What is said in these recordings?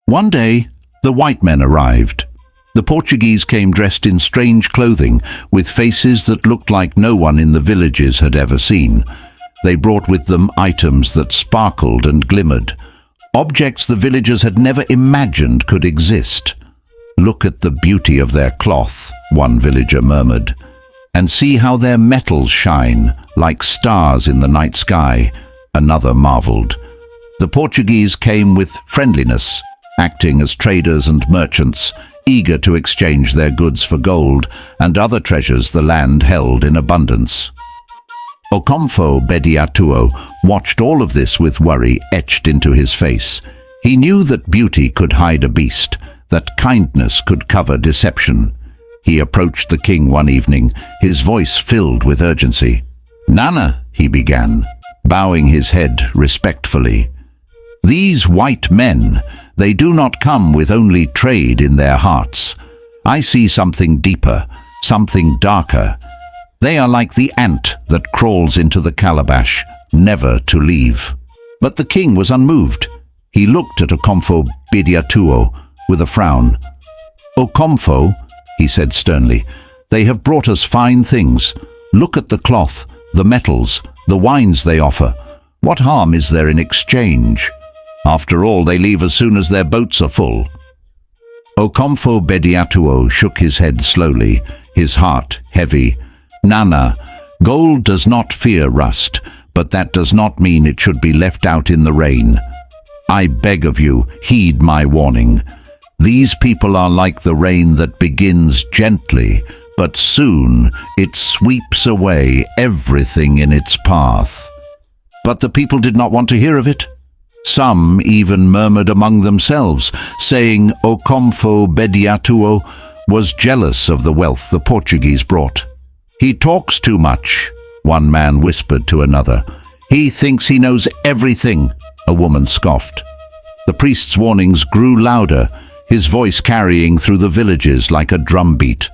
One day, the white men arrived. The Portuguese came dressed in strange clothing, with faces that looked like no one in the villages had ever seen. They brought with them items that sparkled and glimmered, objects the villagers had never imagined could exist. "Look at the beauty of their cloth," one villager murmured, "and see how their metals shine, like stars in the night sky," another marveled. The Portuguese came with friendliness, acting as traders and merchants, eager to exchange their goods for gold and other treasures the land held in abundance. Okomfo Bediako watched all of this with worry etched into his face. He knew that beauty could hide a beast, that kindness could cover deception. He approached the king one evening, his voice filled with urgency. "Nana," he began, bowing his head respectfully. "These white men, they do not come with only trade in their hearts. I see something deeper, something darker. They are like the ant that crawls into the calabash, never to leave." But the king was unmoved. He looked at Okomfo Bediako with a frown. "Okomfo," he said sternly, "they have brought us fine things. Look at the cloth, the metals, the wines they offer. What harm is there in exchange? After all, they leave as soon as their boats are full." Okomfo Bediako shook his head slowly, his heart heavy. "Nana, gold does not fear rust, but that does not mean it should be left out in the rain. I beg of you, heed my warning. These people are like the rain that begins gently, but soon it sweeps away everything in its path." But the people did not want to hear of it. Some even murmured among themselves, saying Okomfo Bediako was jealous of the wealth the Portuguese brought. "He talks too much," one man whispered to another. "He thinks he knows everything," a woman scoffed. The priest's warnings grew louder, his voice carrying through the villages like a drumbeat.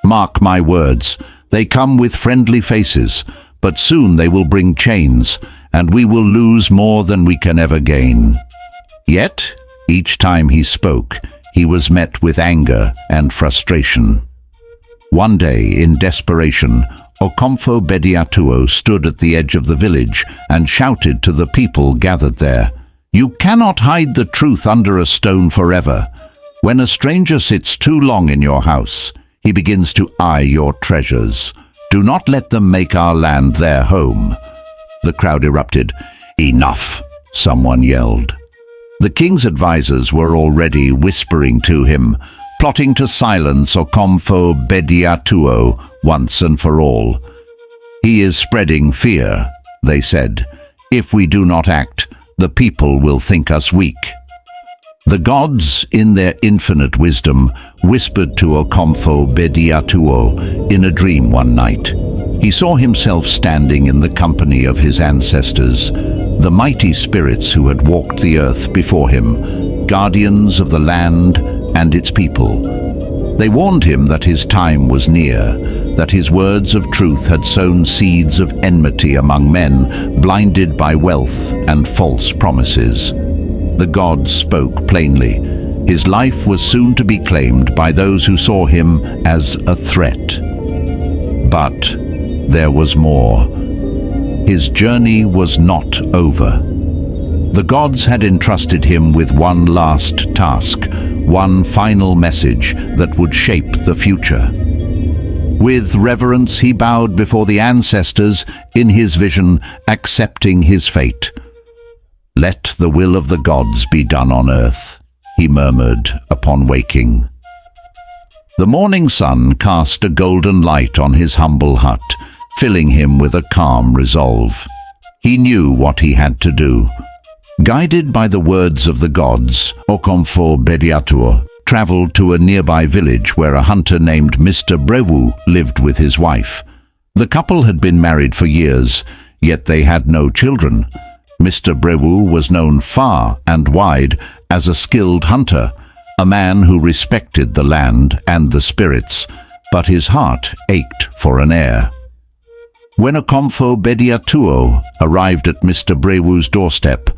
"Mark my words, they come with friendly faces, but soon they will bring chains, and we will lose more than we can ever gain." Yet, each time he spoke, he was met with anger and frustration. One day, in desperation, Okomfo Bediako stood at the edge of the village and shouted to the people gathered there, "You cannot hide the truth under a stone forever. When a stranger sits too long in your house, he begins to eye your treasures. Do not let them make our land their home." The crowd erupted. "Enough," someone yelled. The king's advisors were already whispering to him, plotting to silence Okomfo Bediako once and for all. "He is spreading fear," they said. "If we do not act, the people will think us weak." The gods, in their infinite wisdom, whispered to Okomfo Bediako in a dream one night. He saw himself standing in the company of his ancestors, the mighty spirits who had walked the earth before him, guardians of the land and its people. They warned him that his time was near, that his words of truth had sown seeds of enmity among men, blinded by wealth and false promises. The gods spoke plainly. His life was soon to be claimed by those who saw him as a threat. But there was more. His journey was not over. The gods had entrusted him with one last task, one final message that would shape the future. With reverence he bowed before the ancestors, in his vision accepting his fate. "Let the will of the gods be done on earth," he murmured upon waking. The morning sun cast a golden light on his humble hut, filling him with a calm resolve. He knew what he had to do. Guided by the words of the gods, Okomfo Bediako traveled to a nearby village where a hunter named Mr. Bravery lived with his wife. The couple had been married for years, yet they had no children. Mr. Bravery was known far and wide as a skilled hunter, a man who respected the land and the spirits, but his heart ached for an heir. When Okomfo Bediako arrived at Mr. Bravery's doorstep,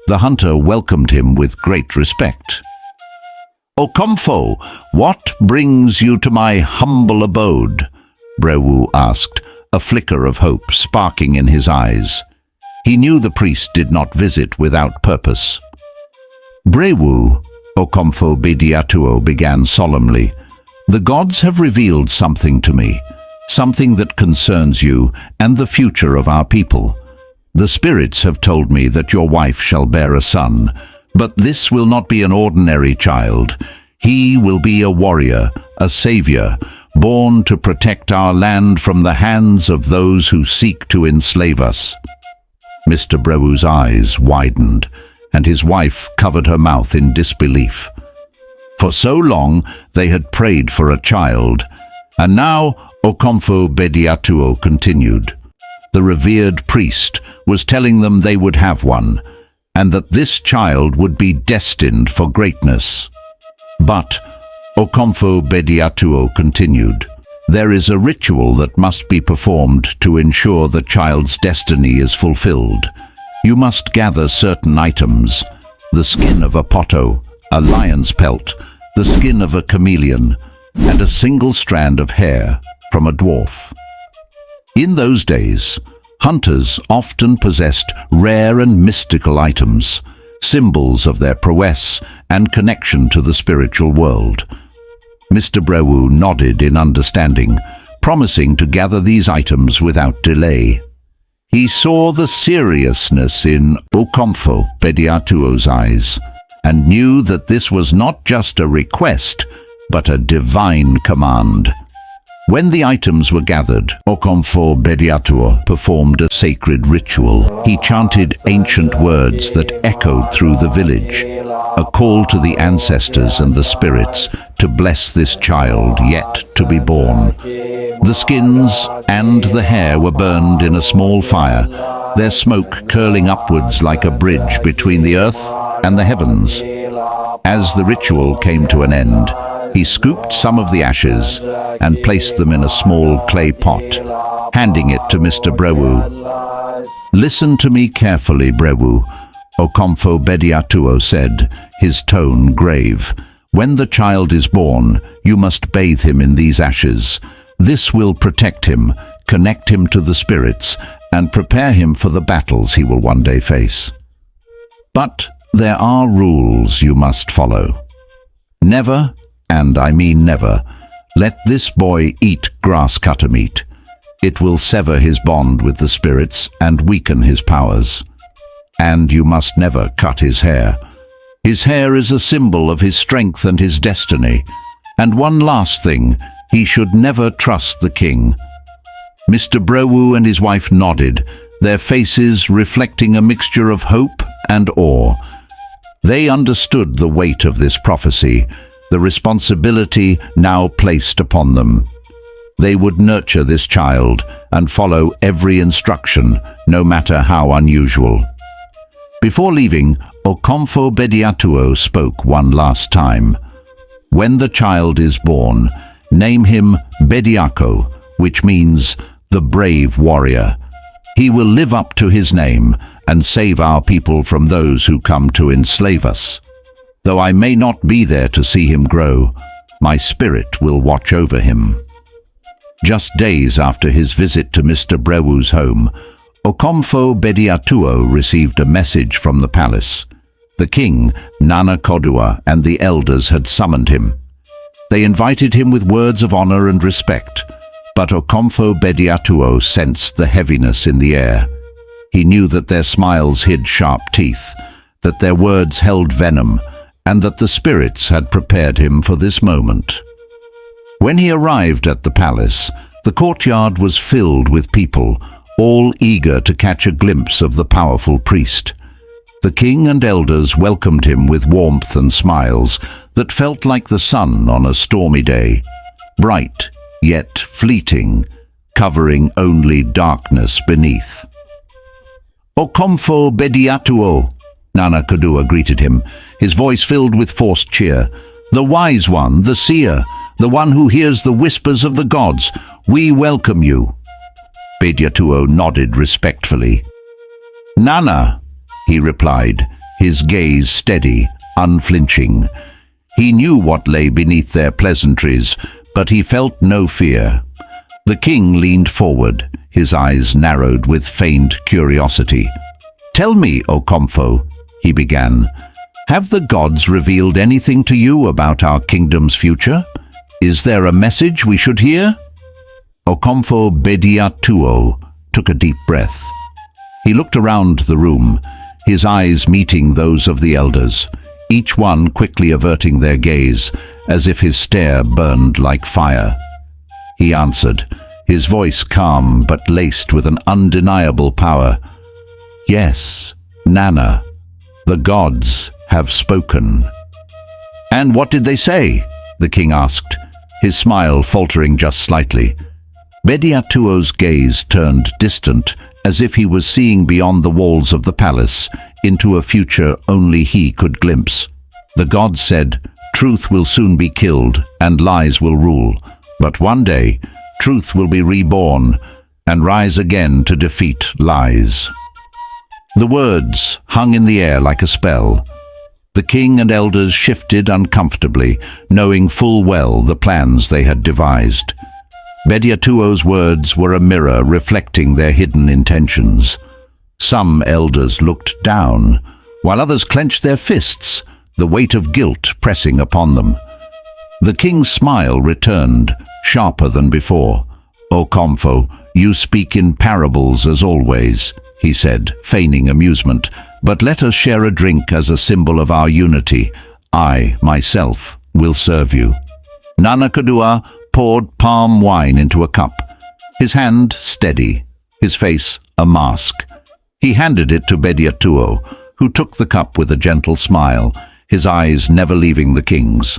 the hunter welcomed him with great respect. "Okomfo, what brings you to my humble abode?" Brewu asked, a flicker of hope sparking in his eyes. He knew the priest did not visit without purpose. "Brewu," Okomfo Bediako began solemnly, "the gods have revealed something to me, something that concerns you and the future of our people. The spirits have told me that your wife shall bear a son, but this will not be an ordinary child. He will be a warrior, a savior, born to protect our land from the hands of those who seek to enslave us." Mr. Brewu's eyes widened, and his wife covered her mouth in disbelief. For so long they had prayed for a child, and now Okomfo Bediako continued. The revered priest was telling them they would have one, and that this child would be destined for greatness. But, Okomfo Bediako continued, there is a ritual that must be performed to ensure the child's destiny is fulfilled. You must gather certain items: the skin of a poto, a lion's pelt, the skin of a chameleon, and a single strand of hair from a dwarf. In those days, hunters often possessed rare and mystical items, symbols of their prowess and connection to the spiritual world. Mr. Brewu nodded in understanding, promising to gather these items without delay. He saw the seriousness in Okomfo Bediako's eyes, and knew that this was not just a request, but a divine command. When the items were gathered, Okomfo Bediako performed a sacred ritual. He chanted ancient words that echoed through the village, a call to the ancestors and the spirits to bless this child yet to be born. The skins and the hair were burned in a small fire, their smoke curling upwards like a bridge between the earth and the heavens. As the ritual came to an end, he scooped some of the ashes and placed them in a small clay pot, handing it to Mr. Brewu. "Listen to me carefully, Brewu," Okomfo Bediako said, his tone grave. "When the child is born, you must bathe him in these ashes. This will protect him, connect him to the spirits, and prepare him for the battles he will one day face. But there are rules you must follow. Never, and I mean never, let this boy eat grass-cutter meat. It will sever his bond with the spirits and weaken his powers. And you must never cut his hair. His hair is a symbol of his strength and his destiny. And one last thing, he should never trust the king." Mr. Brewu and his wife nodded, their faces reflecting a mixture of hope and awe. They understood the weight of this prophecy, the responsibility now placed upon them. They would nurture this child and follow every instruction, no matter how unusual. Before leaving, Okomfo Bediako spoke one last time. "When the child is born, name him Bediako, which means the brave warrior. He will live up to his name and save our people from those who come to enslave us. Though I may not be there to see him grow, my spirit will watch over him." Just days after his visit to Mr. Brewu's home, Okomfo Bediako received a message from the palace. The king, Nana Koduah, and the elders had summoned him. They invited him with words of honor and respect, but Okomfo Bediako sensed the heaviness in the air. He knew that their smiles hid sharp teeth, that their words held venom, and that the spirits had prepared him for this moment. When he arrived at the palace, the courtyard was filled with people, all eager to catch a glimpse of the powerful priest. The king and elders welcomed him with warmth and smiles that felt like the sun on a stormy day, bright yet fleeting, covering only darkness beneath. "Okomfo Bediako," Nana Koduah greeted him, his voice filled with forced cheer. "The wise one, the seer, the one who hears the whispers of the gods, we welcome you." Bediako nodded respectfully. "Nana," he replied, his gaze steady, unflinching. He knew what lay beneath their pleasantries, but he felt no fear. The king leaned forward, his eyes narrowed with feigned curiosity. "Tell me, Okomfo," he began, "have the gods revealed anything to you about our kingdom's future? Is there a message we should hear?" Okomfo Bediako took a deep breath. He looked around the room, his eyes meeting those of the elders, each one quickly averting their gaze, as if his stare burned like fire. He answered, his voice calm but laced with an undeniable power. "Yes, Nana, the gods have spoken." "And what did they say?" the king asked, his smile faltering just slightly. Bediako's gaze turned distant, as if he was seeing beyond the walls of the palace, into a future only he could glimpse. The gods said, "Truth will soon be killed, and lies will rule. But one day, truth will be reborn, and rise again to defeat lies." The words hung in the air like a spell. The king and elders shifted uncomfortably, knowing full well the plans they had devised. Bediako's words were a mirror reflecting their hidden intentions. Some elders looked down, while others clenched their fists, the weight of guilt pressing upon them. The king's smile returned, sharper than before. "Okomfo, you speak in parables as always," he said, feigning amusement, "but let us share a drink as a symbol of our unity. I, myself, will serve you." Nana Koduah poured palm wine into a cup, his hand steady, his face a mask. He handed it to Bediako, who took the cup with a gentle smile, his eyes never leaving the king's.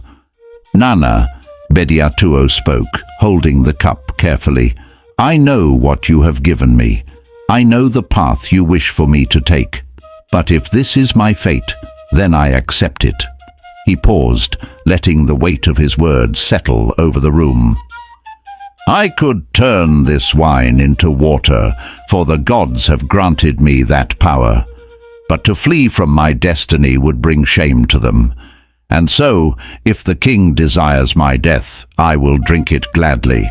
"Nana," Bediako spoke, holding the cup carefully, "I know what you have given me. I know the path you wish for me to take. But if this is my fate, then I accept it." He paused, letting the weight of his words settle over the room. "I could turn this wine into water, for the gods have granted me that power. But to flee from my destiny would bring shame to them. And so, if the king desires my death, I will drink it gladly."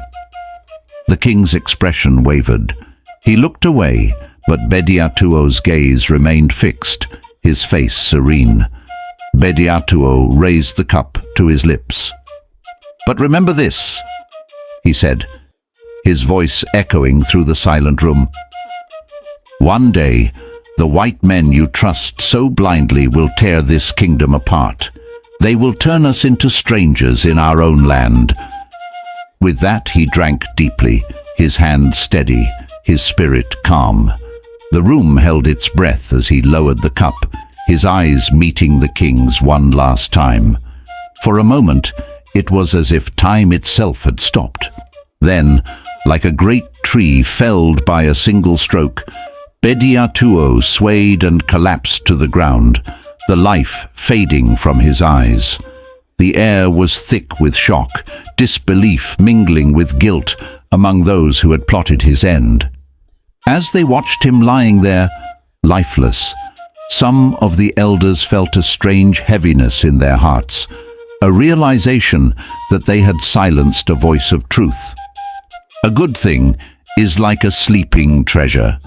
The king's expression wavered. He looked away, but Bediako's gaze remained fixed, his face serene. Bediako raised the cup to his lips. "But remember this," he said, his voice echoing through the silent room. "One day, the white men you trust so blindly will tear this kingdom apart. They will turn us into strangers in our own land." With that he drank deeply, his hand steady, his spirit calm. The room held its breath as he lowered the cup, his eyes meeting the king's one last time. For a moment, it was as if time itself had stopped. Then, like a great tree felled by a single stroke, Bediako swayed and collapsed to the ground, the life fading from his eyes. The air was thick with shock, disbelief mingling with guilt among those who had plotted his end. As they watched him lying there, lifeless, some of the elders felt a strange heaviness in their hearts, a realization that they had silenced a voice of truth. A good thing is like a sleeping treasure,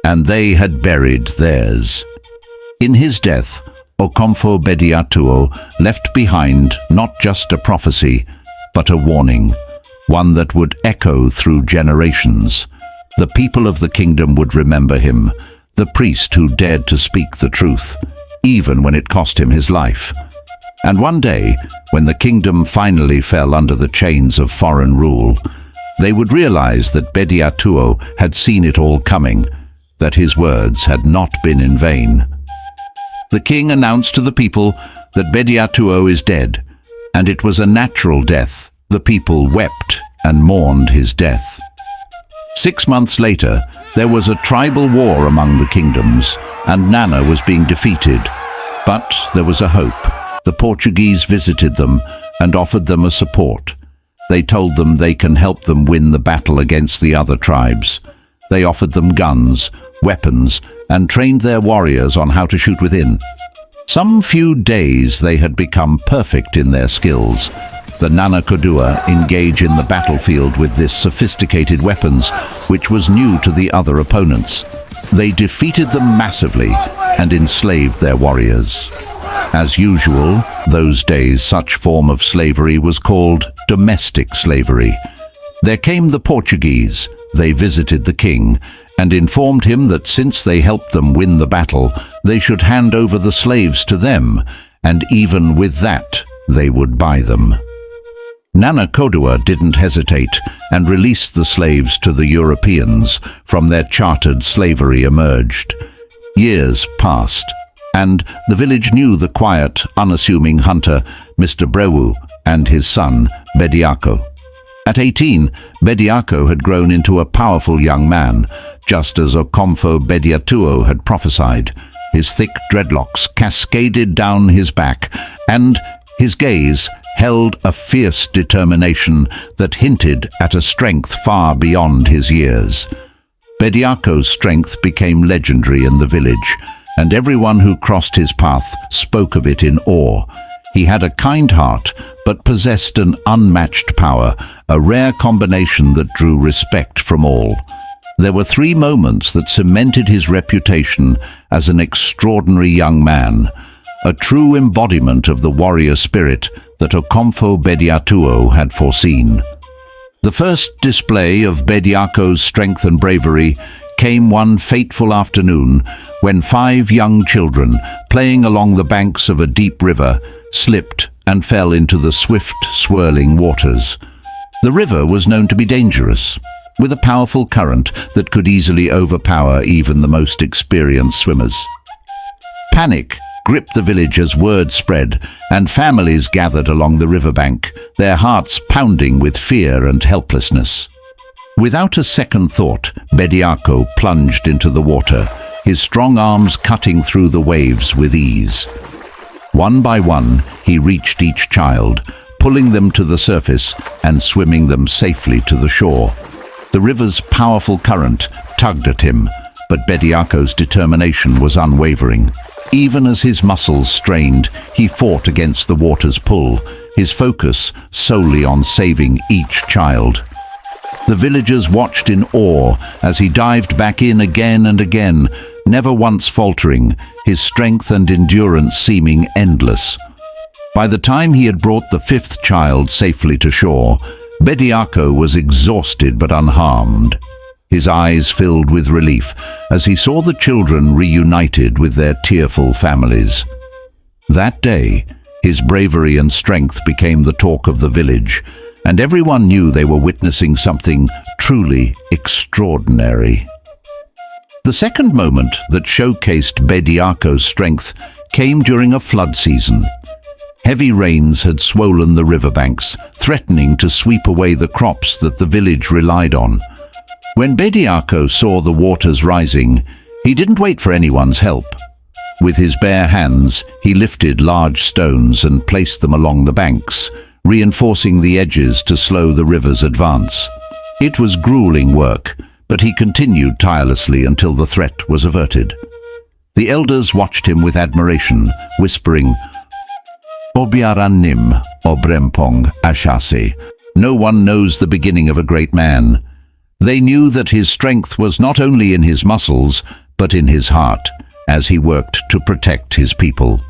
and they had buried theirs. In his death, Okomfo Bediako left behind not just a prophecy, but a warning, one that would echo through generations. The people of the kingdom would remember him, the priest who dared to speak the truth, even when it cost him his life. And one day, when the kingdom finally fell under the chains of foreign rule, they would realize that Bediako had seen it all coming, that his words had not been in vain. The king announced to the people that Bediako is dead, and it was a natural death. The people wept and mourned his death. 6 months later, there was a tribal war among the kingdoms, and Nana was being defeated. But there was a hope. The Portuguese visited them and offered them a support. They told them they can help them win the battle against the other tribes. They offered them guns, weapons, and trained their warriors on how to shoot within. Some few days they had become perfect in their skills. The Nana Koduah engage in the battlefield with this sophisticated weapons, which was new to the other opponents. They defeated them massively and enslaved their warriors. As usual, those days such form of slavery was called domestic slavery. There came the Portuguese. They visited the king and informed him that since they helped them win the battle, they should hand over the slaves to them, and even with that, they would buy them. Nana Koduah didn't hesitate and released the slaves to the Europeans. From their chartered slavery emerged. Years passed, and the village knew the quiet, unassuming hunter, Mr. Brewu, and his son, Bediako. At 18, Bediako had grown into a powerful young man, just as Okomfo Bediatuo had prophesied. His thick dreadlocks cascaded down his back, and his gaze held a fierce determination that hinted at a strength far beyond his years. Bediako's strength became legendary in the village, and everyone who crossed his path spoke of it in awe. He had a kind heart, but possessed an unmatched power, a rare combination that drew respect from all. There were 3 moments that cemented his reputation as an extraordinary young man, a true embodiment of the warrior spirit that Okomfo Bediatuo had foreseen. The first display of Bediako's strength and bravery came one fateful afternoon when 5 young children, playing along the banks of a deep river, slipped and fell into the swift, swirling waters. The river was known to be dangerous, with a powerful current that could easily overpower even the most experienced swimmers. Panic gripped the village as word spread, and families gathered along the riverbank, their hearts pounding with fear and helplessness. Without a second thought, Bediako plunged into the water, his strong arms cutting through the waves with ease. One by one, he reached each child, pulling them to the surface and swimming them safely to the shore. The river's powerful current tugged at him, but Bediako's determination was unwavering. Even as his muscles strained, he fought against the water's pull, his focus solely on saving each child. The villagers watched in awe as he dived back in again and again, never once faltering, his strength and endurance seeming endless. By the time he had brought the 5th child safely to shore, Bediako was exhausted but unharmed. His eyes filled with relief as he saw the children reunited with their tearful families. That day, his bravery and strength became the talk of the village, and everyone knew they were witnessing something truly extraordinary. The second moment that showcased Bediako's strength came during a flood season. Heavy rains had swollen the riverbanks, threatening to sweep away the crops that the village relied on. When Bediako saw the waters rising, he didn't wait for anyone's help. With his bare hands, he lifted large stones and placed them along the banks, reinforcing the edges to slow the river's advance. It was grueling work, but he continued tirelessly until the threat was averted. The elders watched him with admiration, whispering, "Obiaranim obrempong ashase." No one knows the beginning of a great man. They knew that his strength was not only in his muscles, but in his heart, as he worked to protect his people.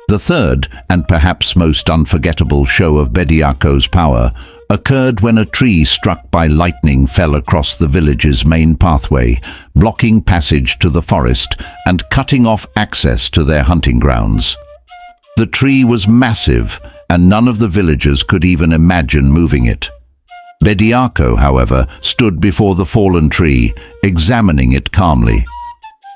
The third, and perhaps most unforgettable show of Bediako's power, occurred when a tree struck by lightning fell across the village's main pathway, blocking passage to the forest and cutting off access to their hunting grounds. The tree was massive, and none of the villagers could even imagine moving it. Bediako, however, stood before the fallen tree, examining it calmly.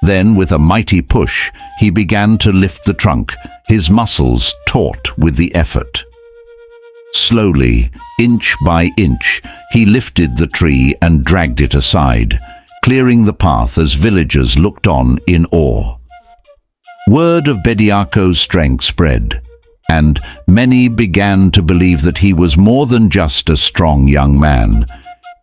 Then, with a mighty push, he began to lift the trunk, his muscles taut with the effort. Slowly, inch by inch, he lifted the tree and dragged it aside, clearing the path as villagers looked on in awe. Word of Bediako's strength spread, and many began to believe that he was more than just a strong young man.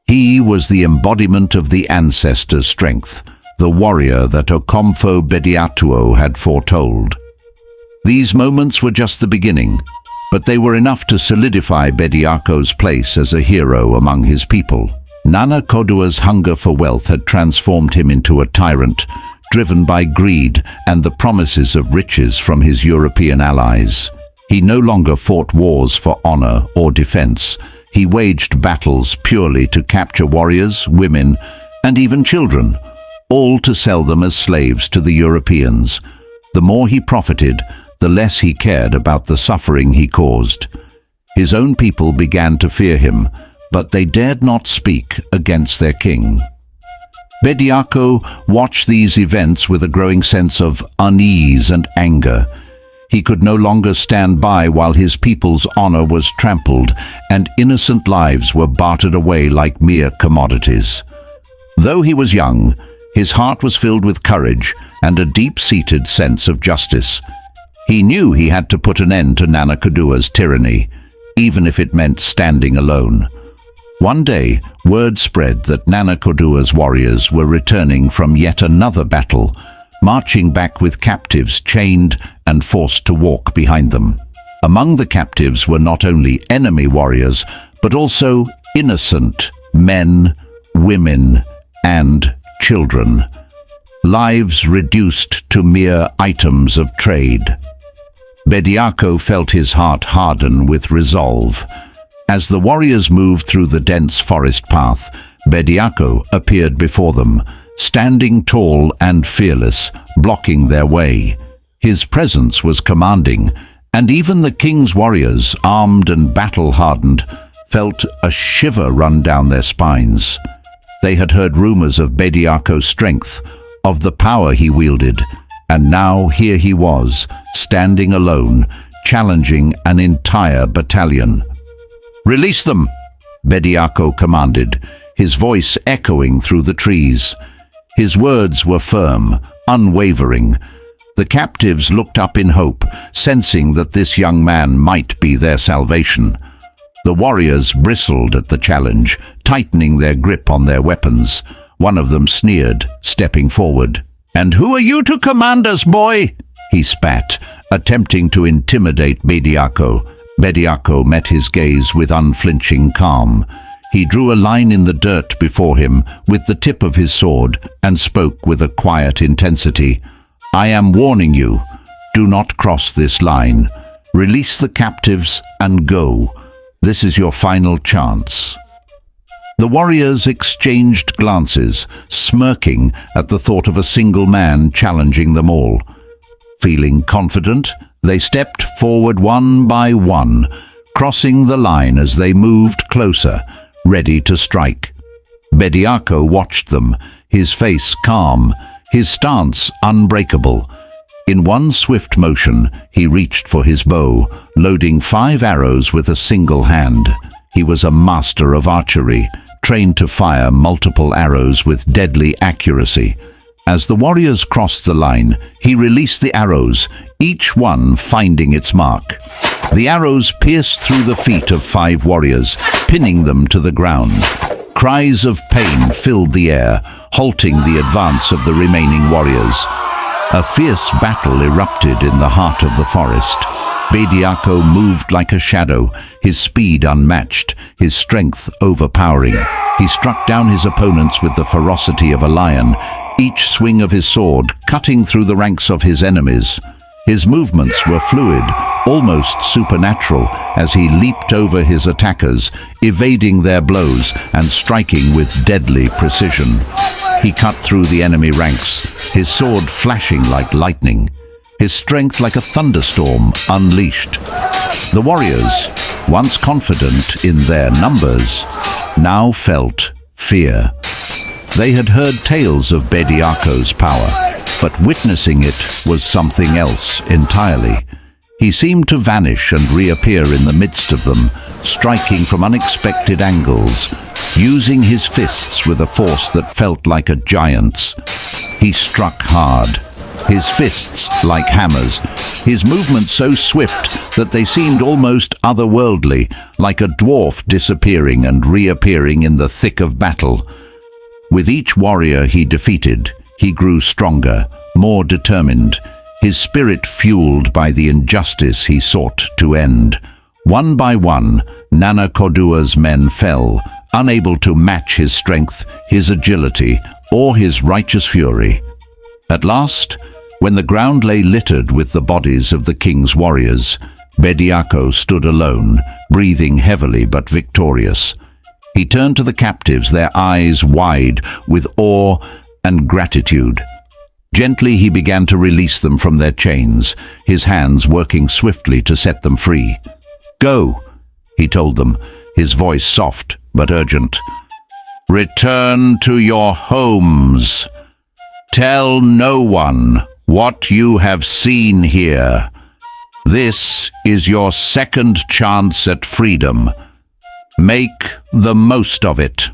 He was the embodiment of the ancestors' strength, the warrior that Okomfo Bediatuo had foretold. These moments were just the beginning, but they were enough to solidify Bediako's place as a hero among his people. Nana Koduah's hunger for wealth had transformed him into a tyrant, driven by greed and the promises of riches from his European allies. He no longer fought wars for honor or defense. He waged battles purely to capture warriors, women, and even children, all to sell them as slaves to the Europeans. The more he profited, the less he cared about the suffering he caused. His own people began to fear him, but they dared not speak against their king. Bediako watched these events with a growing sense of unease and anger. He could no longer stand by while his people's honor was trampled and innocent lives were bartered away like mere commodities. Though he was young, his heart was filled with courage and a deep-seated sense of justice. He knew he had to put an end to Nana Koduah's tyranny, even if it meant standing alone. One day, word spread that Nana Koduah's warriors were returning from yet another battle, marching back with captives chained and forced to walk behind them. Among the captives were not only enemy warriors, but also innocent men, women, and children. Lives reduced to mere items of trade. Bediako felt his heart harden with resolve. As the warriors moved through the dense forest path, Bediako appeared before them, standing tall and fearless, blocking their way. His presence was commanding, and even the king's warriors, armed and battle-hardened, felt a shiver run down their spines. They had heard rumors of Bediako's strength, of the power he wielded, and now here he was, standing alone, challenging an entire battalion. "Release them!" Bediako commanded, his voice echoing through the trees. His words were firm, unwavering. The captives looked up in hope, sensing that this young man might be their salvation. The warriors bristled at the challenge, tightening their grip on their weapons. One of them sneered, stepping forward. "And who are you to command us, boy?" he spat, attempting to intimidate Bediako. Bediako met his gaze with unflinching calm. He drew a line in the dirt before him with the tip of his sword and spoke with a quiet intensity. "I am warning you. Do not cross this line. Release the captives and go. This is your final chance." The warriors exchanged glances, smirking at the thought of a single man challenging them all. Feeling confident, they stepped forward one by one, crossing the line as they moved closer, ready to strike. Bediako watched them, his face calm, his stance unbreakable. In one swift motion, he reached for his bow, loading 5 arrows with a single hand. He was a master of archery, trained to fire multiple arrows with deadly accuracy. As the warriors crossed the line, he released the arrows, each one finding its mark. The arrows pierced through the feet of 5 warriors, pinning them to the ground. Cries of pain filled the air, halting the advance of the remaining warriors. A fierce battle erupted in the heart of the forest. Bediako moved like a shadow, his speed unmatched, his strength overpowering. He struck down his opponents with the ferocity of a lion, each swing of his sword cutting through the ranks of his enemies. His movements were fluid, almost supernatural, as he leaped over his attackers, evading their blows and striking with deadly precision. He cut through the enemy ranks, his sword flashing like lightning, his strength like a thunderstorm unleashed. The warriors, once confident in their numbers, now felt fear. They had heard tales of Bediako's power, but witnessing it was something else entirely. He seemed to vanish and reappear in the midst of them, striking from unexpected angles, using his fists with a force that felt like a giant's. He struck hard, his fists like hammers, his movements so swift that they seemed almost otherworldly, like a dwarf disappearing and reappearing in the thick of battle. With each warrior he defeated, he grew stronger, more determined. his spirit fueled by the injustice he sought to end. One by one, Nana Koduah's men fell, unable to match his strength, his agility, or his righteous fury. At last, when the ground lay littered with the bodies of the king's warriors, Bediako stood alone, breathing heavily but victorious. He turned to the captives, their eyes wide with awe and gratitude. Gently he began to release them from their chains, his hands working swiftly to set them free. "Go," he told them, his voice soft but urgent. "Return to your homes. Tell no one what you have seen here. This is your second chance at freedom. Make the most of it."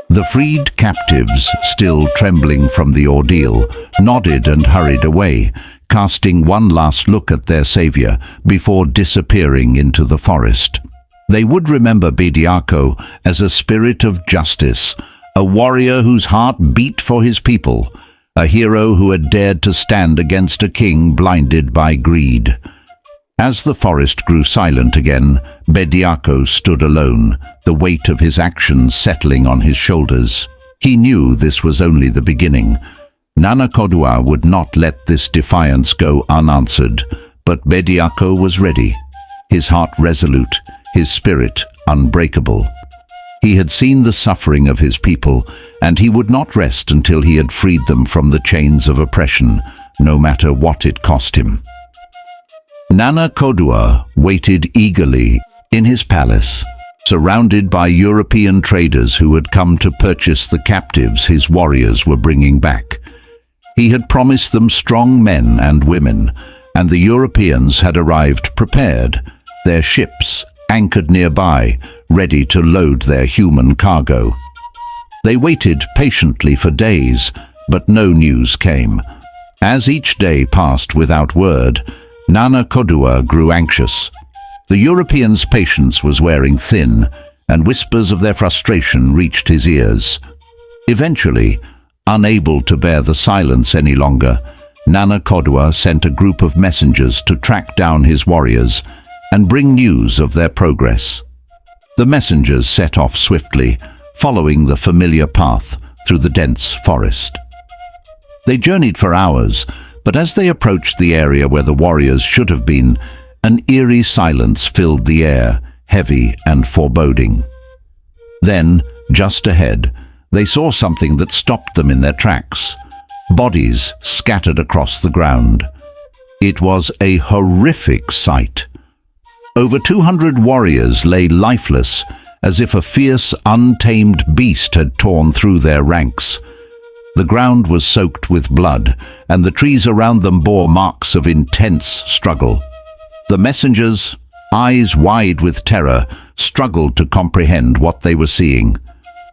The freed captives, still trembling from the ordeal, nodded and hurried away, casting one last look at their savior before disappearing into the forest. They would remember Bediako as a spirit of justice, a warrior whose heart beat for his people, a hero who had dared to stand against a king blinded by greed. As the forest grew silent again, Bediako stood alone, the weight of his actions settling on his shoulders. He knew this was only the beginning. Nana Koduah would not let this defiance go unanswered, but Bediako was ready, his heart resolute, his spirit unbreakable. He had seen the suffering of his people, and he would not rest until he had freed them from the chains of oppression, no matter what it cost him. Nana Koduah waited eagerly in his palace, surrounded by European traders who had come to purchase the captives his warriors were bringing back. He had promised them strong men and women, and the Europeans had arrived prepared, their ships anchored nearby, ready to load their human cargo. They waited patiently for days, but no news came. As each day passed without word, Nana Koduah grew anxious. The Europeans' patience was wearing thin, and whispers of their frustration reached his ears. Eventually, unable to bear the silence any longer, Nana Koduah sent a group of messengers to track down his warriors and bring news of their progress. The messengers set off swiftly, following the familiar path through the dense forest. They journeyed for hours, but as they approached the area where the warriors should have been, an eerie silence filled the air, heavy and foreboding. Then, just ahead, they saw something that stopped them in their tracks. Bodies scattered across the ground. It was a horrific sight. Over 200 warriors lay lifeless, as if a fierce, untamed beast had torn through their ranks. The ground was soaked with blood, and the trees around them bore marks of intense struggle. The messengers, eyes wide with terror, struggled to comprehend what they were seeing.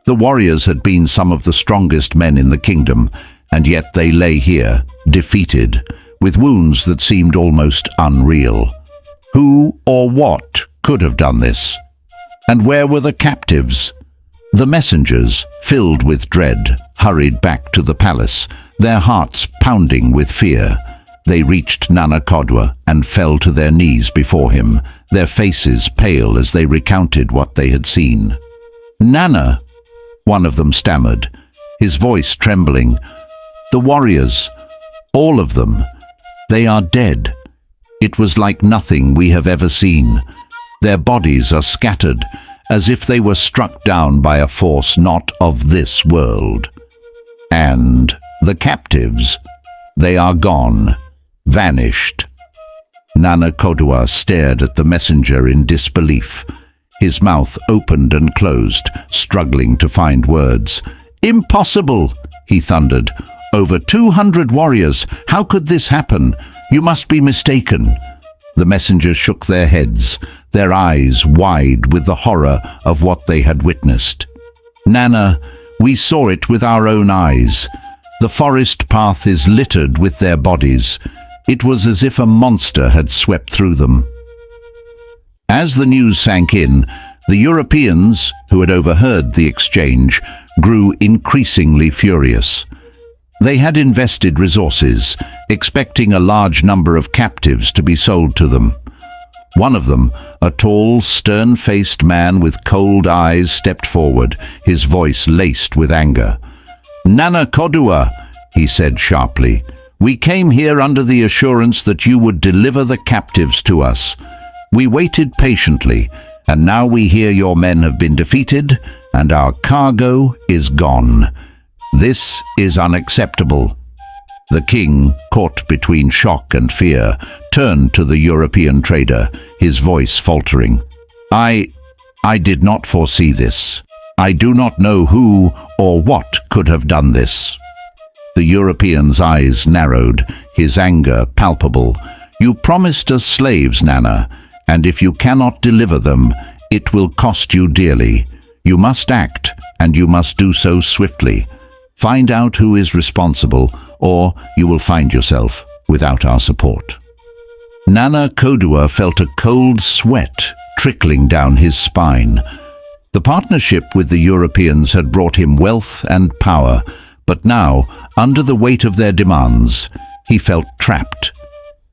The warriors had been some of the strongest men in the kingdom, and yet they lay here, defeated, with wounds that seemed almost unreal. Who or what could have done this? And where were the captives? The messengers, filled with dread, hurried back to the palace, their hearts pounding with fear. They reached Nana Koduah and fell to their knees before him, their faces pale as they recounted what they had seen. "Nana," one of them stammered, his voice trembling. "The warriors, all of them, they are dead. It was like nothing we have ever seen. Their bodies are scattered, as if they were struck down by a force not of this world. And the captives, they are gone, vanished." Nana Koduah stared at the messenger in disbelief. His mouth opened and closed, struggling to find words. "Impossible!" he thundered. "Over 200 warriors! How could this happen? You must be mistaken." The messengers shook their heads, their eyes wide with the horror of what they had witnessed. "Nana, we saw it with our own eyes. The forest path is littered with their bodies. It was as if a monster had swept through them." As the news sank in, the Europeans, who had overheard the exchange, grew increasingly furious. They had invested resources, expecting a large number of captives to be sold to them. One of them, a tall, stern-faced man with cold eyes, stepped forward, his voice laced with anger. "Nana Koduah," he said sharply, "we came here under the assurance that you would deliver the captives to us. We waited patiently, and now we hear your men have been defeated, and our cargo is gone. This is unacceptable." The king, caught between shock and fear, turned to the European trader, his voice faltering. I did not foresee this. I do not know who or what could have done this." The European's eyes narrowed, his anger palpable. "You promised us slaves, Nana, and if you cannot deliver them, it will cost you dearly. You must act, and you must do so swiftly. Find out who is responsible, or you will find yourself without our support." Nana Koduah felt a cold sweat trickling down his spine. The partnership with the Europeans had brought him wealth and power, but now, under the weight of their demands, he felt trapped.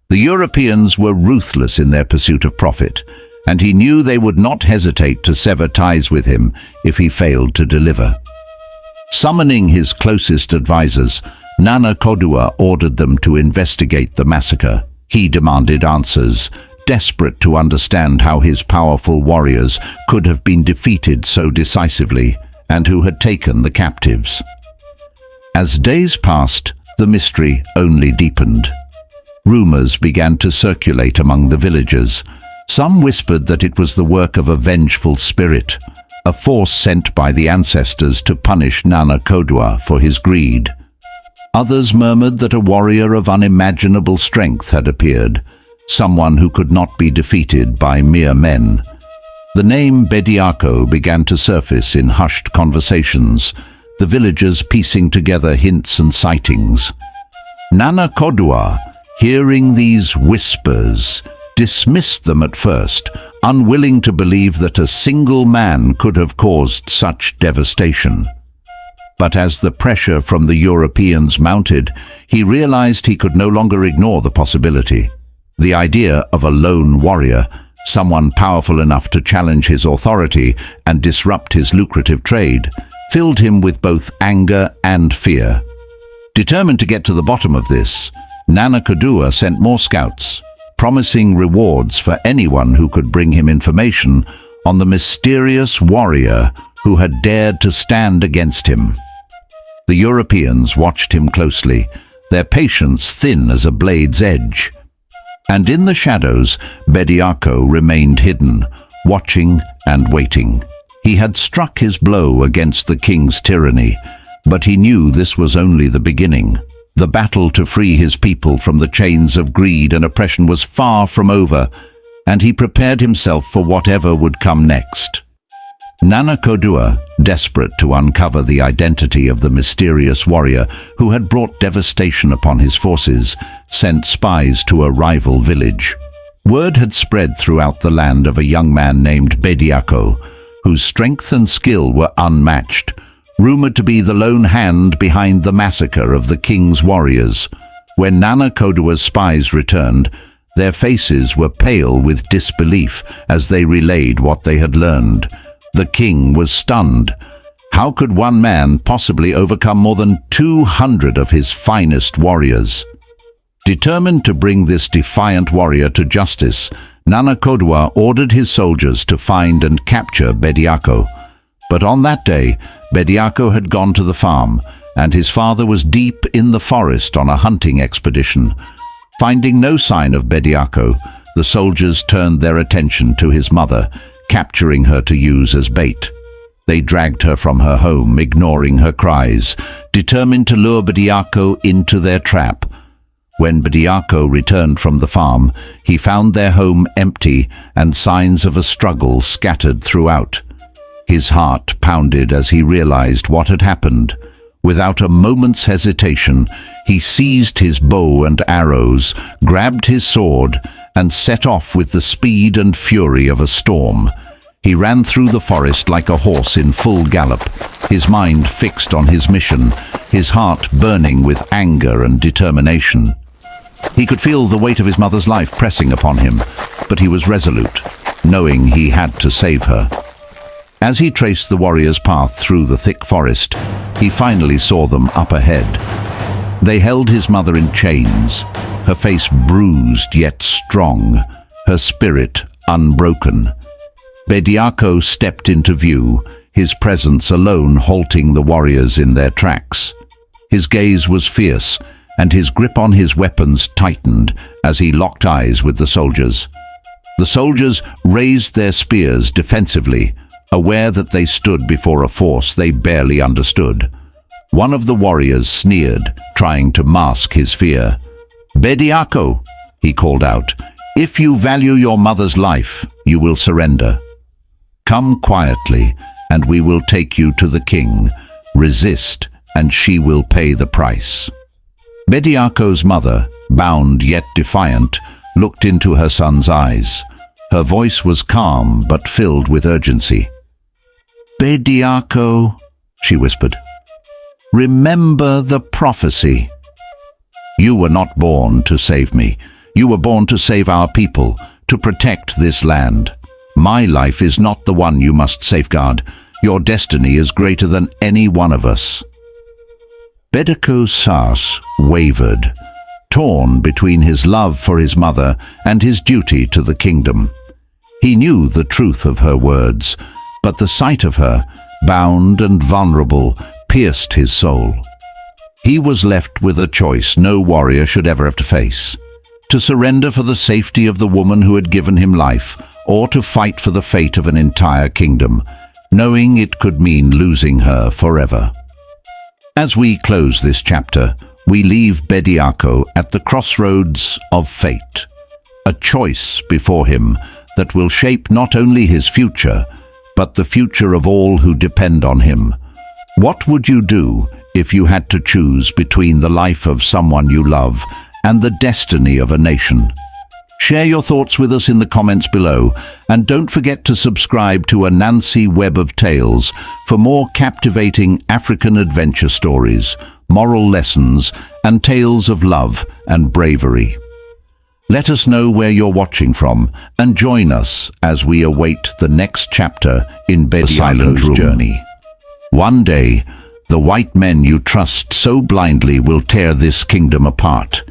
The Europeans were ruthless in their pursuit of profit, and he knew they would not hesitate to sever ties with him if he failed to deliver. Summoning his closest advisors, Nana Koduah ordered them to investigate the massacre. He demanded answers, desperate to understand how his powerful warriors could have been defeated so decisively and who had taken the captives. As days passed, the mystery only deepened. Rumors began to circulate among the villagers. Some whispered that it was the work of a vengeful spirit, a force sent by the ancestors to punish Nana Koduah for his greed. Others murmured that a warrior of unimaginable strength had appeared, someone who could not be defeated by mere men. The name Bediako began to surface in hushed conversations, the villagers piecing together hints and sightings. Nana Koduah, hearing these whispers, dismissed them at first, unwilling to believe that a single man could have caused such devastation. But as the pressure from the Europeans mounted, he realized he could no longer ignore the possibility. The idea of a lone warrior, someone powerful enough to challenge his authority and disrupt his lucrative trade, filled him with both anger and fear. Determined to get to the bottom of this, Nana Koduah sent more scouts, promising rewards for anyone who could bring him information on the mysterious warrior who had dared to stand against him. The Europeans watched him closely, their patience thin as a blade's edge. And in the shadows, Bediako remained hidden, watching and waiting. He had struck his blow against the king's tyranny, but he knew this was only the beginning. The battle to free his people from the chains of greed and oppression was far from over, and he prepared himself for whatever would come next. Nana Koduah, desperate to uncover the identity of the mysterious warrior who had brought devastation upon his forces, sent spies to a rival village. Word had spread throughout the land of a young man named Bediako, whose strength and skill were unmatched, rumored to be the lone hand behind the massacre of the king's warriors. When Nana Koduah's spies returned, their faces were pale with disbelief as they relayed what they had learned. The king was stunned. How could one man possibly overcome more than 200 of his finest warriors? Determined to bring this defiant warrior to justice, Nana Koduah ordered his soldiers to find and capture Bediako. But on that day, Bediako had gone to the farm, and his father was deep in the forest on a hunting expedition. Finding no sign of Bediako, the soldiers turned their attention to his mother, capturing her to use as bait. They dragged her from her home, ignoring her cries, determined to lure Bediako into their trap. When Bediako returned from the farm, he found their home empty and signs of a struggle scattered throughout. His heart pounded as he realized what had happened. Without a moment's hesitation, he seized his bow and arrows, grabbed his sword, and set off with the speed and fury of a storm. He ran through the forest like a horse in full gallop, his mind fixed on his mission, his heart burning with anger and determination. He could feel the weight of his mother's life pressing upon him, but he was resolute, knowing he had to save her. As he traced the warrior's path through the thick forest, he finally saw them up ahead. They held his mother in chains, her face bruised yet strong, her spirit unbroken. Bediako stepped into view, his presence alone halting the warriors in their tracks. His gaze was fierce, and his grip on his weapons tightened as he locked eyes with the soldiers. The soldiers raised their spears defensively, aware that they stood before a force they barely understood. One of the warriors sneered, trying to mask his fear. "Bediako," he called out, "if you value your mother's life, you will surrender. Come quietly, and we will take you to the king. Resist, and she will pay the price." Bediako's mother, bound yet defiant, looked into her son's eyes. Her voice was calm but filled with urgency. "Bediako," she whispered, "remember the prophecy. You were not born to save me. You were born to save our people, to protect this land. My life is not the one you must safeguard. Your destiny is greater than any one of us." Bediako's sass wavered, torn between his love for his mother and his duty to the kingdom. He knew the truth of her words, but the sight of her, bound and vulnerable, pierced his soul. He was left with a choice no warrior should ever have to face: to surrender for the safety of the woman who had given him life, or to fight for the fate of an entire kingdom, knowing it could mean losing her forever. As we close this chapter, we leave Bediako at the crossroads of fate, a choice before him that will shape not only his future, but the future of all who depend on him. What would you do if you had to choose between the life of someone you love and the destiny of a nation? Share your thoughts with us in the comments below, and don't forget to subscribe to Anansi Web of Tales for more captivating African adventure stories, moral lessons, and tales of love and bravery. Let us know where you're watching from, and join us as we await the next chapter in Bediako's journey. One day, the white men you trust so blindly will tear this kingdom apart.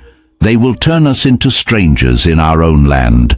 They will turn us into strangers in our own land,